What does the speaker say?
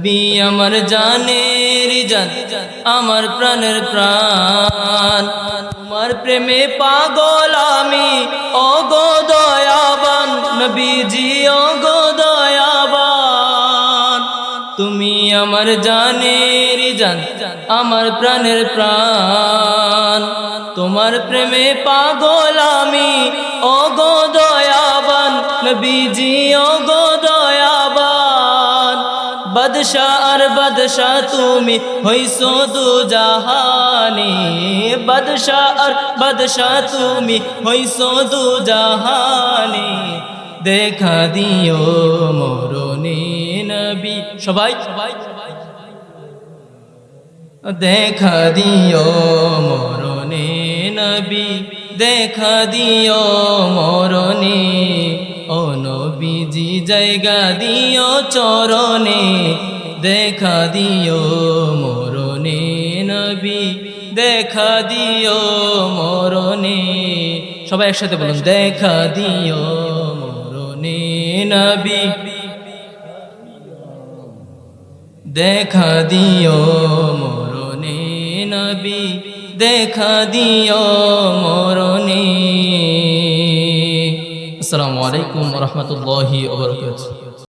নবী আমার জানের জান, আমার প্রাণের প্রাণ, তোমার প্রেমে পাগল আমি, ওগো দয়াবান নবীজি, ওগো দয়াবান। তুমি আমার জানের জান, আমার প্রাণের প্রাণ, তোমার প্রেমে পাগল আমি, ওগো দয়াবান নবীজি, ওগো দয়াবান। বাদশাহ আর বাদশাহ তুমি হইছো দু জাহানে, বাদশাহ আর বাদশাহ তুমি হইছো দু জাহানে। দেখা দিও মরণে নবী, সবাই দেখা দিও মরণে নবী, দেখা দিও মরণে। ও নবীজি জায়গা দিও চরণে, দেখা দিও মরণে নবী, দেখা দিও মরণে। সবাই একসাথে বলুন, দেখা দিও মরণে নবী, দেখা দিও মরণে নবী, দেখা দিও মরণে। আসসালামু আলাইকুম ওয়া রাহমাতুল্লাহি ওয়া বারাকাতুহু।